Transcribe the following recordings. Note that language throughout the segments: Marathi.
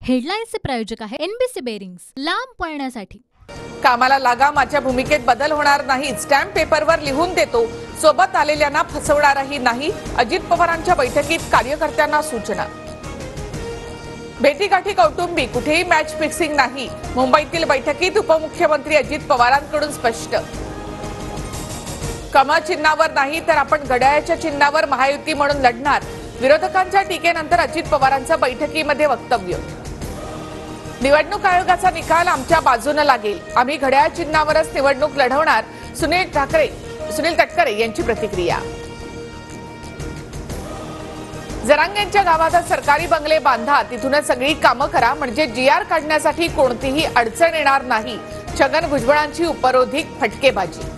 हेडलाईन्सचे प्रायोजक आहे एनबीसी बेरिंग्स, लांब पळण्यासाठी। कामाला लागा, माझ्या भूमिकेत बदल होणार नाही। स्टॅम्प पेपरवर लिहून देतो, सोबत आलेल्यांना फसवणारही नाही। अजित पवारांच्या बैठकीत कार्यकर्त्यांना सूचना। भेटीगाठी कौटुंबिक, कुठेही मॅच फिक्सिंग नाही। मुंबईतील बैठकीत उपमुख्यमंत्री अजित पवारांकडून स्पष्ट। कमळ चिन्हावर नाही तर आपण घड्याळाच्या चिन्हावर महायुती म्हणून लढणार। विरोधकांच्या टीकेनंतर अजित पवारांचं बैठकीमध्ये वक्तव्य। निवडणूक आयोगाचा निकाल आमच्या बाजूने लागेल, आम्ही घड्याळ चिन्हावरच निवडणूक लढवणार। सुनील तटकरे यांची प्रतिक्रिया। जरांगेंच्या गावात सरकारी बंगले बांधा, तिथूनच सगळी कामं करा, म्हणजे जीआर काढण्यासाठी कोणतीही अडचण येणार नाही। छगन भुजबळांची उपरोधिक फटकेबाजी।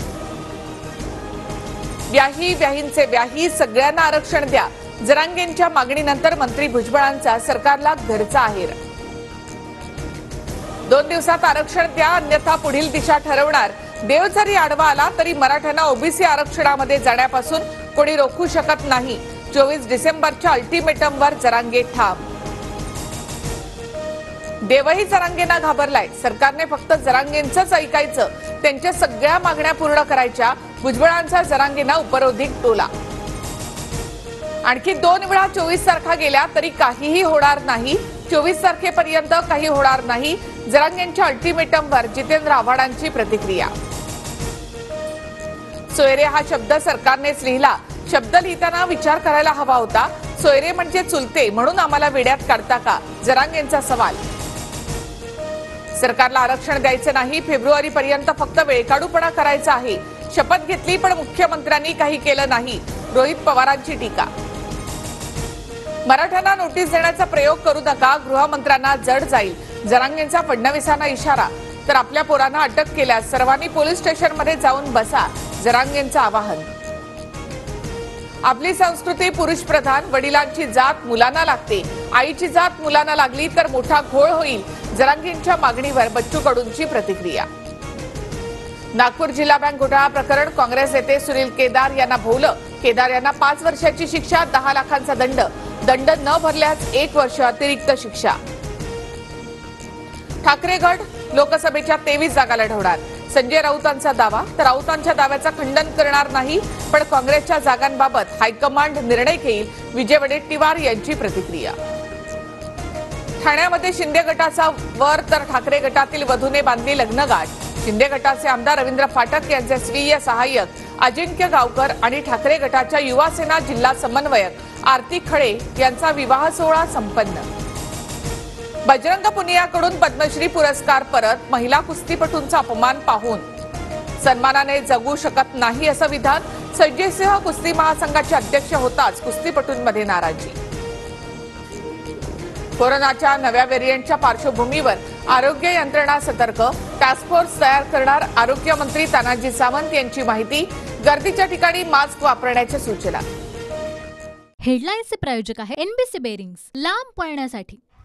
व्याहींचे व्याही, सगळ्यांना आरक्षण द्या। जरांगेंच्या मागणीनंतर मंत्री भुजबळांचा सरकारला घरचा आहेर। 2 दिवसात आरक्षण द्या, अन्यथा पुढील दिशा ठरवणार। देव जरी आडवा आला तरी मराठ्यांना ओबीसी आरक्षणामध्ये जाण्यापासून कोणी रोखू शकत नाही। 24 डिसेंबरच्या अल्टिमेटमवर जरांगे ठाम। देवही जरांगेंना घाबरलाय, सरकारने फक्त जरांगेंचंच ऐकायचं, त्यांच्या सगळ्या मागण्या पूर्ण करायच्या। भुजबळांचा जरांगेंना उपरोधिक टोला। आणखी 2 वेळा 24 तारखा गेल्या तरी काहीही होणार नाही। 24 तारखेपर्यंत काही होणार नाही। जरांगेंच्या अल्टिमेटमवर जितेंद्र आव्हाडांची प्रतिक्रिया। सोयरे हा शब्द सरकारनेच लिहिला, शब्द लिहिताना विचार करायला हवा होता। सोयरे म्हणजे चुलते, म्हणून आम्हाला वेड्यात काढता का? जरांगेंचा सवाल। सरकारला आरक्षण द्यायचं नाही, फेब्रुवारीपर्यंत फक्त वेळकाढूपणा करायचा आहे। शपथ घेतली पण मुख्यमंत्र्यांनी काही केलं नाही। रोहित पवारांची टीका। मराठ्यांना नोटीस देण्याचा प्रयोग करू नका, गृहमंत्र्यांना जड जाईल। जरांगेंचा फडणवीसांना इशारा। तर आपल्या पोरांना अटक केल्यास सर्वांनी पोलीस स्टेशनमध्ये जाऊन बसा, जरांगेंचं आवाहन। आपली संस्कृती पुरुष प्रधान, वडिलांची जात मुलांना लागते, आईची जात मुलांना लागली तर मोठा घोळ होईल। जरांगेंच्या मागणीवर बच्चू कडूंची प्रतिक्रिया। नागपूर जिल्हा बँक घोटाळा प्रकरण, काँग्रेस नेते सुनील केदार यांना भोवलं। केदार यांना 5 वर्षाची शिक्षा, 10 लाखांचा दंड। दंड न भरल्यास 1 वर्ष अतिरिक्त शिक्षा। ठाकरे गट लोकसभेच्या 23 जागा लढवणार, संजय राऊतांचा दावा। तर राऊतांच्या दाव्याचं खंडन करणार नाही, पण काँग्रेसच्या जागांबाबत हायकमांड निर्णय घेईल। विजय वडेट्टीवार यांची प्रतिक्रिया। ठाण्यामध्ये शिंदे गटाचा वर तर ठाकरे गटातील वधूने बांधली लग्नगाठ। शिंदे गटाचे आमदार रवींद्र फाटक यांचे स्वीय सहाय्यक अजिंक्य गावकर आणि ठाकरे गटाच्या युवा सेना जिल्हा समन्वयक आरती खळे यांचा विवाह सोहळा संपन्न। बजरंग पुनियाकडून पद्मश्री पुरस्कार परत, महिला कुस्तीपटूंचा अपमान पाहून सन्मानाने जगू शकत नाही असं विधान। संजय सिंह कुस्ती महासंघाचे अध्यक्ष होताच कुस्तीपटूंमध्ये नाराजी। कोरोनाच्या नव्या व्हेरियंटच्या पार्श्वभूमीवर आरोग्य यंत्रणा सतर्क, टास्क फोर्स तयार करणार आरोग्य मंत्री तानाजी सावंत यांची माहिती। गर्दीच्या ठिकाणी मास्क वापरण्याच्या सूचना। हेडलाईन्सचे प्रायोजक आहे एनबीसी बेरिंग्स, लांब पळण्यासाठी।